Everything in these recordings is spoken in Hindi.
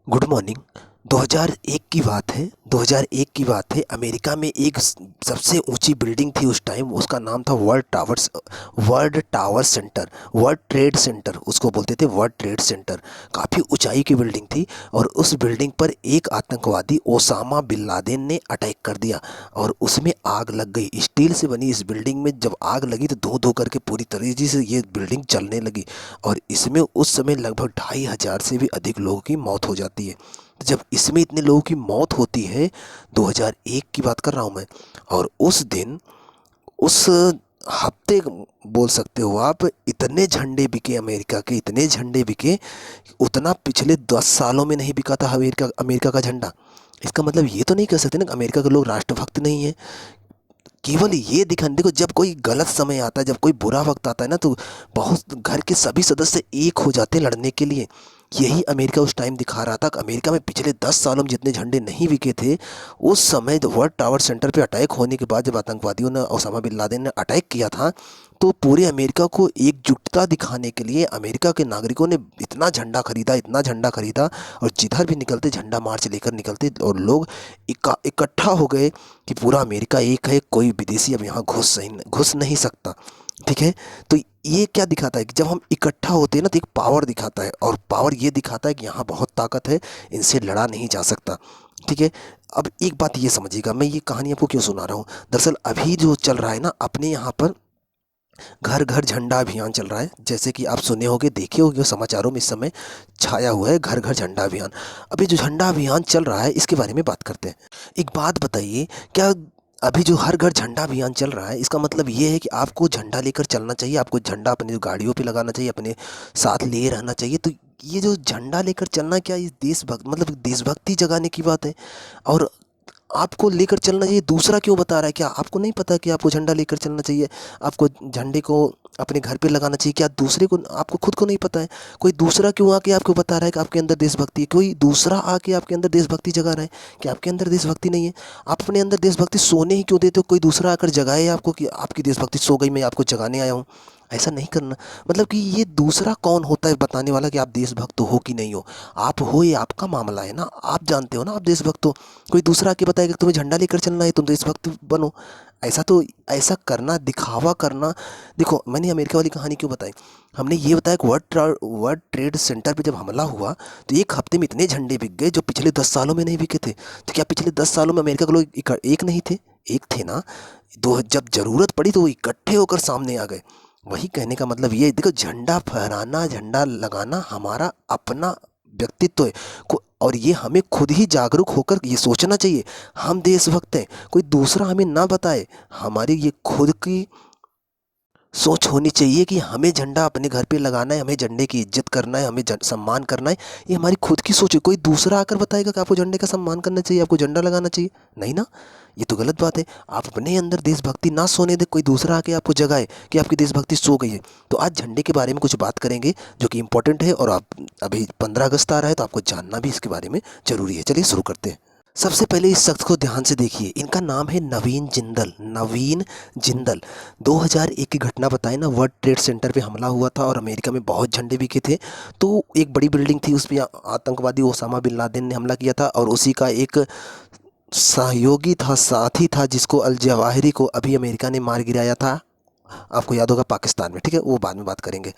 Good morning. 2001 की बात है। 2001 की बात है। अमेरिका में एक सबसे ऊंची बिल्डिंग थी उस टाइम। उसका नाम था world tower centre, world trade centre उसको बोलते थे, वर्ल्ड ट्रेड सेंटर। काफ़ी ऊंचाई की बिल्डिंग थी और उस बिल्डिंग पर एक आतंकवादी ओसामा बिन लादेन ने अटैक कर दिया और उसमें आग लग गई। स्टील से बनी इस बिल्डिंग में जब आग लगी तो धो धो करके पूरी तरीके से ये बिल्डिंग जलने लगी और इसमें उस समय लगभग 2,500 से भी अधिक लोगों की मौत हो जाती है। तो जब इसमें इतने लोगों की मौत होती है, 2001 की बात कर रहा हूँ मैं, और उस दिन, उस हफ्ते बोल सकते हो आप, इतने झंडे बिके अमेरिका के, इतने झंडे बिके, उतना पिछले 10 सालों में नहीं बिका था अमेरिका अमेरिका का झंडा। इसका मतलब ये तो नहीं कह सकते ना अमेरिका के लोग राष्ट्रभक्त नहीं है। केवल ये दिखाने, देखो जब कोई गलत समय आता है, जब कोई बुरा वक्त आता है ना, तो बहुत घर के सभी सदस्य एक हो जाते हैं लड़ने के लिए। यही अमेरिका उस टाइम दिखा रहा था कि अमेरिका में पिछले 10 सालों में जितने झंडे नहीं बिके थे, उस समय वर्ल्ड टावर सेंटर पे अटैक होने के बाद जब आतंकवादियों ने, ओसामा बिन लादेन ने अटैक किया था, तो पूरे अमेरिका को एकजुटता दिखाने के लिए अमेरिका के नागरिकों ने इतना झंडा खरीदा, इतना झंडा खरीदा, और जिधर भी निकलते झंडा मार्च लेकर निकलते और लोग इकट्ठा हो गए कि पूरा अमेरिका एक है, कोई विदेशी अब यहाँ घुस नहीं सकता। ठीक है। तो ये क्या दिखाता है कि जब हम इकट्ठा होते हैं ना, तो एक पावर दिखाता है, और पावर ये दिखाता है कि यहाँ बहुत ताकत है, इनसे लड़ा नहीं जा सकता। ठीक है। अब एक बात ये समझिएगा, मैं ये कहानी आपको क्यों सुना रहा हूँ। दरअसल अभी जो चल रहा है ना अपने यहाँ पर, घर घर झंडा अभियान चल रहा है। जैसे कि आप सुने होंगे, देखे होंगे समाचारों में इस समय छाया हुआ है, घर घर झंडा अभियान। अभी जो झंडा अभियान चल रहा है इसके बारे में बात करते हैं। एक बात बताइए, क्या अभी जो हर घर झंडा अभियान चल रहा है, इसका मतलब ये है कि आपको झंडा लेकर चलना चाहिए, आपको झंडा अपनी गाड़ियों पे लगाना चाहिए, अपने साथ लिए रहना चाहिए? तो ये जो झंडा लेकर चलना, क्या इस देशभक्ति जगाने की बात है? और आपको लेकर चलना चाहिए, दूसरा क्यों बता रहा है? क्या आपको नहीं पता कि आपको झंडा लेकर चलना चाहिए, आपको झंडे को अपने घर पे लगाना चाहिए? क्या दूसरे को, आपको खुद को नहीं पता है? कोई दूसरा क्यों आके आपको बता रहा है कि आपके अंदर देशभक्ति है? कोई दूसरा आके आपके अंदर देशभक्ति जगा रहा है कि आपके अंदर देशभक्ति नहीं है? आप अपने अंदर देशभक्ति सोने ही क्यों देते हो? कोई दूसरा आकर जगाए आपको कि आपकी देशभक्ति सो गई, मैं आपको जगाने आया हूँ। ऐसा नहीं करना। मतलब कि ये दूसरा कौन होता है बताने वाला कि आप देशभक्त हो कि नहीं हो? आप हो, ये आपका मामला है ना, आप जानते हो ना आप देशभक्त हो। कोई दूसरा आके बताएगा कि तुम्हें झंडा लेकर चलना है, तुम देशभक्त बनो। ऐसा तो, ऐसा करना, दिखावा करना। देखो मैंने अमेरिका वाली कहानी क्यों बताई, हमने ये बताया कि वर्ल्ड ट्रेड सेंटर पे जब हमला हुआ तो एक हफ्ते में इतने झंडे बिक गए जो पिछले 10 सालों में नहीं बिके थे। तो क्या पिछले 10 सालों में अमेरिका के लोग एक नहीं थे? एक थे ना। दो, जब जरूरत पड़ी तो वो इकट्ठे होकर सामने आ गए। वही कहने का मतलब ये है, देखो झंडा फहराना, झंडा लगाना हमारा अपना व्यक्तित्व है। और ये हमें खुद ही जागरूक होकर ये सोचना चाहिए, हम देशभक्त हैं, कोई दूसरा हमें ना बताए। हमारी ये खुद की सोच होनी चाहिए कि हमें झंडा अपने घर पे लगाना है, हमें झंडे की इज्जत करना है, हमें सम्मान करना है। ये हमारी खुद की सोच है। कोई दूसरा आकर बताएगा कि आपको झंडे का सम्मान करना चाहिए, आपको झंडा लगाना चाहिए? नहीं ना। ये तो गलत बात है। आप अपने अंदर देशभक्ति ना सोने दे, कोई दूसरा आके आपको जगाए कि आपकी देशभक्ति सो गई है। तो आज झंडे के बारे में कुछ बात करेंगे जो कि इम्पोर्टेंट है, और आप, अभी 15 अगस्त आ रहा है तो आपको जानना भी इसके बारे में ज़रूरी है। चलिए शुरू करते हैं। सबसे पहले इस शख्स को ध्यान से देखिए, इनका नाम है नवीन जिंदल। नवीन जिंदल। 2001 की घटना बताए ना, वर्ल्ड ट्रेड सेंटर पे हमला हुआ था और अमेरिका में बहुत झंडे बिके थे। तो एक बड़ी बिल्डिंग थी, उस पर आतंकवादी ओसामा बिन लादेन ने हमला किया था, और उसी का एक सहयोगी था, साथी था, जिसको अल जवाहिरी को अभी अमेरिका ने मार गिराया था। आपको याद होगा पाकिस्तान में। ठीक है, वो बाद में बात करेंगे।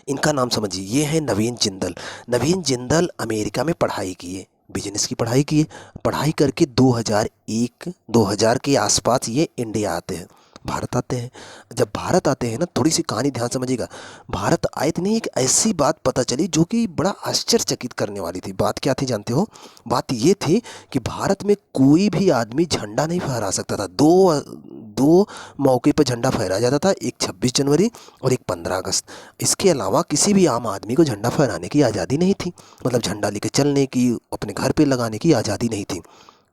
इनका नाम समझिए, ये है नवीन जिंदल। नवीन जिंदल अमेरिका में पढ़ाई किए, बिजनेस की पढ़ाई किए। पढ़ाई करके 2001 2000 के आसपास ये इंडिया आते हैं, भारत आते हैं। जब भारत आते हैं ना, थोड़ी सी कहानी ध्यान समझिएगा। भारत आए तो नहीं, एक ऐसी बात पता चली जो कि बड़ा आश्चर्यचकित करने वाली थी। बात क्या थी जानते हो? बात ये थी कि भारत में कोई भी आदमी झंडा नहीं फहरा सकता था। दो दो मौके पर झंडा फहराया जाता था, एक 26 जनवरी और एक 15 अगस्त। इसके अलावा किसी भी आम आदमी को झंडा फहराने की आज़ादी नहीं थी, मतलब झंडा लेके चलने की, अपने घर पे लगाने की आज़ादी नहीं थी।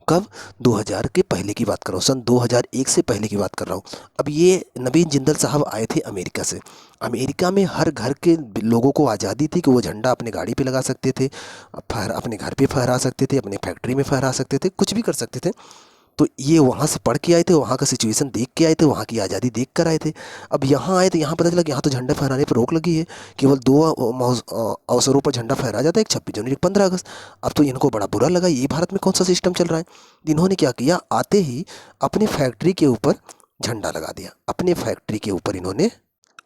कब? 2000 के पहले की बात कर रहा हूँ, सन 2001 से पहले की बात कर रहा हूँ। अब ये नवीन जिंदल साहब आए थे अमेरिका से। अमेरिका में हर घर के लोगों को आज़ादी थी कि वो झंडा अपने गाड़ी पे लगा सकते थे, अपने घर पे फहरा सकते थे, अपने फैक्ट्री में फहरा सकते थे, कुछ भी कर सकते थे। तो ये वहाँ से पढ़ के आए थे, वहाँ का सिचुएशन देख के आए थे, वहाँ की आज़ादी देख कर आए थे। अब यहाँ आए तो यहाँ पता चला कि यहाँ तो झंडा फहराने पर रोक लगी है, केवल दो अवसरों पर झंडा फहराया जाता है, एक 26 जनवरी, एक 15 अगस्त। अब तो इनको बड़ा बुरा लगा, ये भारत में कौन सा सिस्टम चल रहा है। इन्होंने क्या किया, आते ही अपनी फैक्ट्री के ऊपर झंडा लगा दिया, अपने फैक्ट्री के ऊपर इन्होंने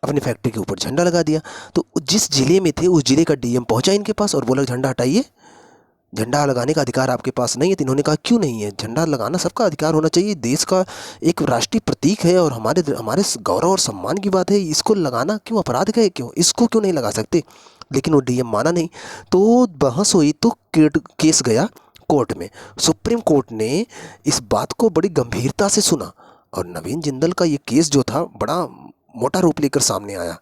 अपनी फैक्ट्री के ऊपर झंडा लगा दिया। तो जिस ज़िले में थे उस ज़िले का डीएम पहुंचा इनके पास और बोला झंडा हटाइए, झंडा लगाने का अधिकार आपके पास नहीं है। तो इन्होंने कहा क्यों नहीं है, झंडा लगाना सबका अधिकार होना चाहिए, देश का एक राष्ट्रीय प्रतीक है और हमारे हमारे गौरव और सम्मान की बात है, इसको लगाना क्यों अपराध है, क्यों इसको क्यों नहीं लगा सकते। लेकिन वो डीएम माना नहीं, तो बहस हुई, तो केस गया कोर्ट में। सुप्रीम कोर्ट ने इस बात को बड़ी गंभीरता से सुना और नवीन जिंदल का ये केस जो था बड़ा मोटा रूप लेकर सामने आया।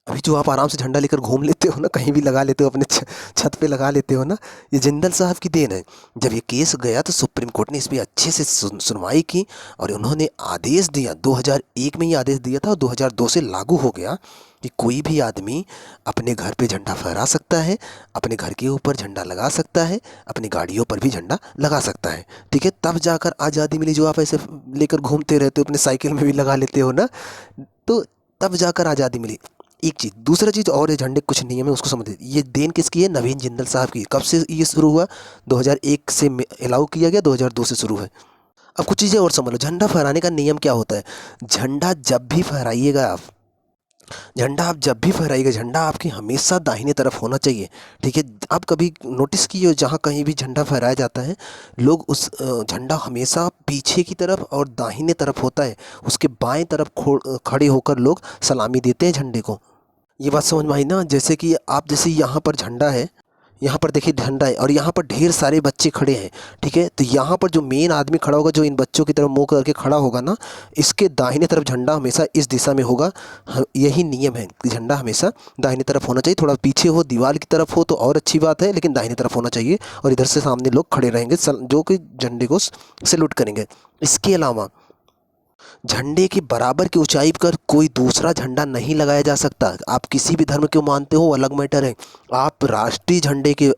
अभी जो आप आराम से झंडा लेकर घूम लेते हो ना, कहीं भी लगा लेते हो, अपने छत पे लगा लेते हो ना, ये जिंदल साहब की देन है। जब ये केस गया तो सुप्रीम कोर्ट ने इस पर अच्छे से सुनवाई की और उन्होंने आदेश दिया, 2001 में ये आदेश दिया था और 2002 से लागू हो गया कि कोई भी आदमी अपने घर पे झंडा फहरा सकता है, अपने घर के ऊपर झंडा लगा सकता है, अपनी गाड़ियों पर भी झंडा लगा सकता है। ठीक है, तब जाकर आज़ादी मिली। जो आप ऐसे लेकर घूमते रहते हो, अपने साइकिल में भी लगा लेते हो ना, तो तब जाकर आज़ादी मिली। एक चीज़, दूसरा चीज़ और, ये झंडे कुछ नियम है उसको समझ। ये देन किसकी है, नवीन जिंदल साहब की। कब से ये शुरू हुआ, 2001 से अलाउ किया गया, 2002 से शुरू है। अब कुछ चीज़ें और समझ लो, झंडा फहराने का नियम क्या होता है। झंडा जब भी फहराइएगा आप, जब भी फहराइएगा, झंडा आपकी हमेशा दाहिने तरफ होना चाहिए। ठीक है, आप कभी नोटिस किए जहाँ कहीं भी झंडा फहराया जाता है, लोग उस झंडा हमेशा पीछे की तरफ और दाहिने तरफ होता है, उसके बाएं तरफ खड़े होकर लोग सलामी देते हैं झंडे को। ये बात समझ में आई ना। जैसे कि आप, जैसे यहाँ पर झंडा है, यहाँ पर देखिए झंडा है और यहाँ पर ढेर सारे बच्चे खड़े हैं। ठीक है, तो यहाँ पर जो मेन आदमी खड़ा होगा, जो इन बच्चों की तरफ मुंह करके खड़ा होगा ना, इसके दाहिने तरफ झंडा हमेशा इस दिशा में होगा। यही नियम है कि झंडा हमेशा दाहिने तरफ होना चाहिए। थोड़ा पीछे हो, दीवार की तरफ हो तो और अच्छी बात है, लेकिन दाहिने तरफ होना चाहिए। और इधर से सामने लोग खड़े रहेंगे जो कि झंडे को सैल्यूट करेंगे। इसके अलावा झंडे के बराबर की ऊंचाई पर कोई दूसरा झंडा नहीं लगाया जा सकता। आप किसी भी धर्म को मानते हो अलग मैटर है। आप राष्ट्रीय झंडे के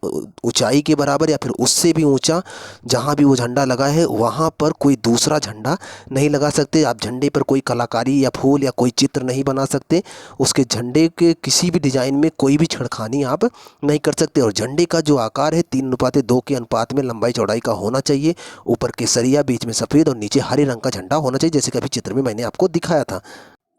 ऊंचाई के बराबर या फिर उससे भी ऊंचा जहां भी वो झंडा लगा है वहां पर कोई दूसरा झंडा नहीं लगा सकते। आप झंडे पर कोई कलाकारी या फूल या कोई चित्र नहीं बना सकते। उसके झंडे के किसी भी डिजाइन में कोई भी छेड़खानी आप नहीं कर सकते। और झंडे का जो आकार है 3:2 के अनुपात में लंबाई चौड़ाई का होना चाहिए। ऊपर केसरिया, बीच में सफ़ेद और नीचे हरे रंग का झंडा होना चाहिए, जैसे कि अभी चित्र में मैंने आपको दिखाया था।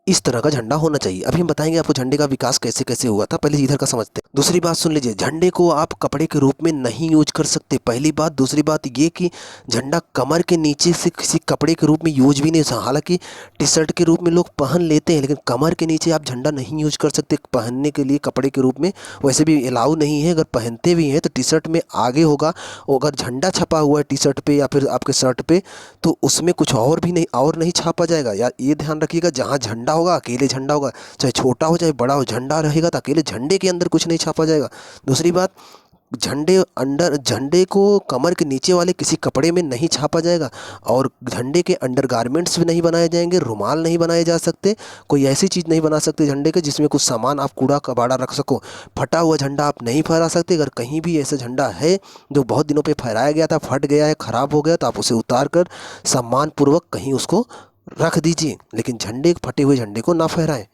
इस तरह का झंडा होना चाहिए। अभी हम बताएंगे आपको झंडे का विकास कैसे कैसे हुआ था। पहले इधर का समझते हैं। दूसरी बात सुन लीजिए, झंडे को आप कपड़े के रूप में नहीं यूज कर सकते, पहली बात। दूसरी बात ये कि झंडा कमर के नीचे से किसी कपड़े के रूप में यूज भी नहीं हो। हालांकि टी शर्ट के रूप में लोग पहन लेते हैं, लेकिन कमर के नीचे आप झंडा नहीं यूज कर सकते पहनने के लिए कपड़े के रूप में। वैसे भी अलाउ नहीं है। अगर पहनते भी हैं तो टी शर्ट में आगे होगा, और अगर झंडा छपा हुआ है टी शर्ट पे या फिर आपके शर्ट पे, तो उसमें कुछ और भी नहीं छापा जाएगा। यार ये ध्यान रखिएगा, जहाँ झंडा होगा अकेले झंडा होगा, चाहे छोटा हो चाहे बड़ा हो, झंडा रहेगा तो अकेले झंडे के अंदर कुछ नहीं छापा जाएगा। दूसरी बात, झंडे को कमर के नीचे वाले किसी कपड़े में नहीं छापा जाएगा। और झंडे के अंडरगारमेंट्स भी नहीं बनाए जाएंगे, रुमाल नहीं बनाए जा सकते, कोई ऐसी चीज़ नहीं बना सकते झंडे के जिसमें कुछ सामान आप कूड़ा कबाड़ा रख सको। फटा हुआ झंडा आप नहीं फहरा सकते। अगर कहीं भी ऐसा झंडा है जो बहुत दिनों पे फहराया गया था, फट गया है, ख़राब हो गया, तो आप उसे उतार कर सम्मानपूर्वक कहीं उसको रख दीजिए, लेकिन फटे हुए झंडे को ना फहराएं।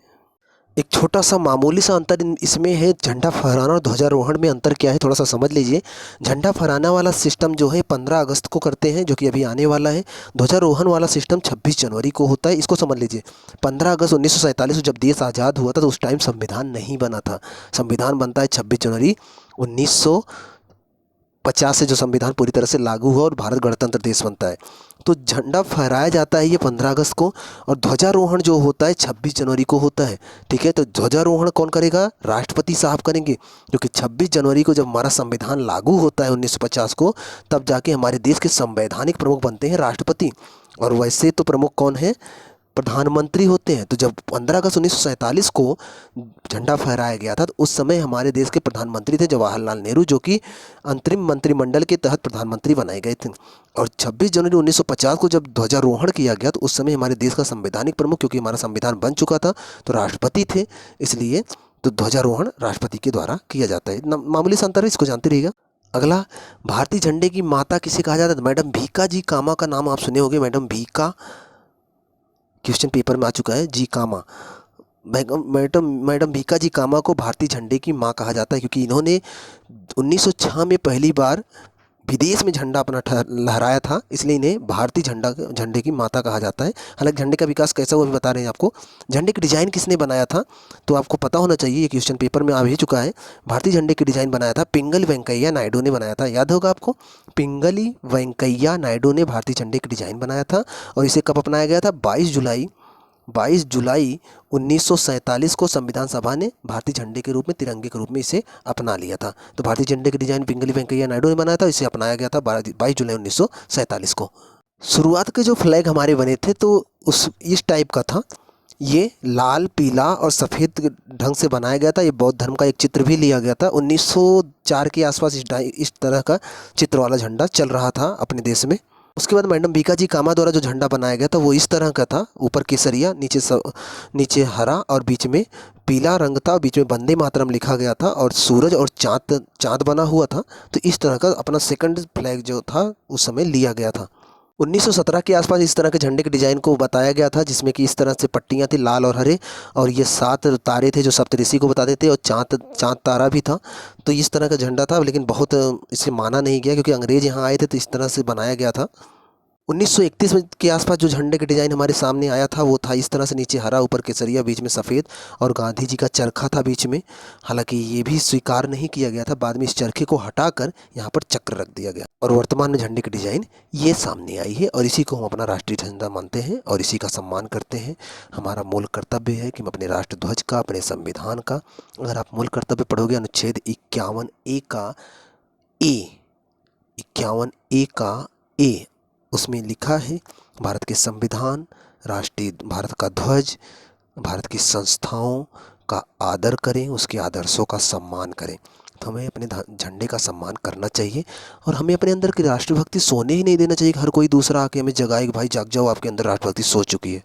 एक छोटा सा मामूली सा अंतर इसमें है, झंडा फहराना और ध्वजारोहण में अंतर क्या है थोड़ा सा समझ लीजिए। झंडा फहराना वाला सिस्टम जो है 15 अगस्त को करते हैं, जो कि अभी आने वाला है। ध्वजारोहण वाला सिस्टम 26 जनवरी को होता है। इसको समझ लीजिए। 15 अगस्त 1947 को जब देश आज़ाद हुआ था तो उस टाइम संविधान नहीं बना था। संविधान बनता है 26 जनवरी 1950 से, जो संविधान पूरी तरह से लागू हुआ और भारत गणतंत्र देश बनता है। तो झंडा फहराया जाता है ये 15 अगस्त को, और ध्वजारोहण जो होता है 26 जनवरी को होता है। ठीक है, तो ध्वजारोहण कौन करेगा, राष्ट्रपति साहब करेंगे, क्योंकि 26 जनवरी को जब हमारा संविधान लागू होता है 1950 को, तब जाके हमारे देश के संवैधानिक प्रमुख बनते हैं राष्ट्रपति। और वैसे तो प्रमुख कौन है, प्रधानमंत्री होते हैं। तो जब 15 अगस्त 1947 को झंडा फहराया गया था तो उस समय हमारे देश के प्रधानमंत्री थे जवाहरलाल नेहरू, जो कि अंतरिम मंत्रिमंडल के तहत प्रधानमंत्री बनाए गए थे। और 26 जनवरी 1950 को जब ध्वजारोहण किया गया तो उस समय हमारे देश का संवैधानिक प्रमुख, क्योंकि हमारा संविधान बन चुका था, तो राष्ट्रपति थे, इसलिए तो ध्वजारोहण राष्ट्रपति के द्वारा किया जाता है। मामूली सा अंतर है, इसको जानते रहिएगा। अगला, भारतीय झंडे की माता किसे कहा जाता है? मैडम भीका जी कामा का नाम आप सुने होंगे। मैडम भीका, क्वेश्चन पेपर में आ चुका है, जी कामा। मैडम मैडम भीका जी कामा को भारतीय झंडे की माँ कहा जाता है क्योंकि इन्होंने 1906 में पहली बार विदेश में झंडा अपना लहराया था, इसलिए इन्हें भारतीय झंडे की माता कहा जाता है। हालांकि झंडे का विकास कैसा हुआ भी बता रहे हैं आपको। झंडे की डिज़ाइन किसने बनाया था? तो आपको पता होना चाहिए, ये क्वेश्चन पेपर में आ भी चुका है। भारतीय झंडे की डिज़ाइन बनाया था पिंगली वेंकैया नायडू ने बनाया था, याद होगा आपको। पिंगली वेंकैया नायडू ने भारतीय झंडे की डिज़ाइन बनाया था और इसे कब अपनाया गया था? 22 जुलाई 1947 को संविधान सभा ने भारतीय झंडे के रूप में, तिरंगे के रूप में इसे अपना लिया था। तो भारतीय झंडे की डिज़ाइन पिंगली वेंकैया नायडू ने बनाया था, इसे अपनाया गया था 22 जुलाई 1947 को। शुरुआत के जो फ्लैग हमारे बने थे तो इस टाइप का था, ये लाल पीला और सफ़ेद ढंग से बनाया गया था। ये बौद्ध धर्म का एक चित्र भी लिया गया था। 1904 के आसपास इस तरह का चित्र वाला झंडा चल रहा था अपने देश में। उसके बाद मैडम भीका जी कामा द्वारा जो झंडा बनाया गया था वो इस तरह का था, ऊपर केसरिया, नीचे हरा और बीच में पीला रंग था, बीच में वंदे मातरम लिखा गया था और सूरज और चाँद बना हुआ था। तो इस तरह का अपना सेकंड फ्लैग जो था उस समय लिया गया था। 1917 के आसपास इस तरह के झंडे के डिज़ाइन को बताया गया था, जिसमें कि इस तरह से पट्टियाँ थी लाल और हरे, और ये 7 तारे थे जो सप्तऋषि को बताते थे, और चाँद तारा भी था। तो इस तरह का झंडा था, लेकिन बहुत इसे माना नहीं गया क्योंकि अंग्रेज़ यहाँ आए थे तो इस तरह से बनाया गया था। 1931 के आसपास जो झंडे का डिज़ाइन हमारे सामने आया था वो था इस तरह से, नीचे हरा, ऊपर केसरिया, बीच में सफ़ेद और गांधी जी का चरखा था बीच में। हालांकि ये भी स्वीकार नहीं किया गया था, बाद में इस चरखे को हटाकर यहाँ पर चक्र रख दिया गया और वर्तमान में झंडे की डिज़ाइन ये सामने आई है और इसी को हम अपना राष्ट्रीय झंडा मानते हैं और इसी का सम्मान करते हैं। हमारा मूल कर्तव्य है कि हम अपने राष्ट्र ध्वज का, अपने संविधान का, अगर आप मूल कर्तव्य पढ़ोगे अनुच्छेद 51A का ए, 51A का ए, उसमें लिखा है भारत के संविधान, राष्ट्रीय भारत का ध्वज, भारत की संस्थाओं का आदर करें, उसके आदर्शों का सम्मान करें। तो हमें अपने झंडे का सम्मान करना चाहिए और हमें अपने अंदर की राष्ट्रभक्ति सोने ही नहीं देना चाहिए कि हर कोई दूसरा आके हमें जगाए कि भाई जाग जाओ, आपके अंदर राष्ट्रभक्ति सो चुकी है।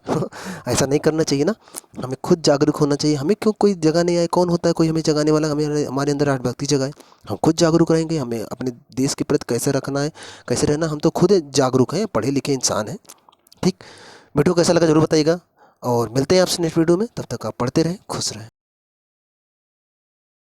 ऐसा नहीं करना चाहिए ना, हमें खुद जागरूक होना चाहिए। हमें क्यों कोई जगाने आए? कौन होता है कोई हमें जगाने वाला? हमें हमारे अंदर राष्ट्रभक्ति जगाए, हम खुद जागरूक रहेंगे। हमें अपने देश के प्रति कैसे रखना है, कैसे रहना, हम तो खुद जागरूक हैं, पढ़े लिखे इंसान हैं। ठीक, वीडियो कैसा लगा जरूर बताइएगा और मिलते हैं आपसे नेक्स्ट वीडियो में। तब तक आप पढ़ते रहें, खुश रहें।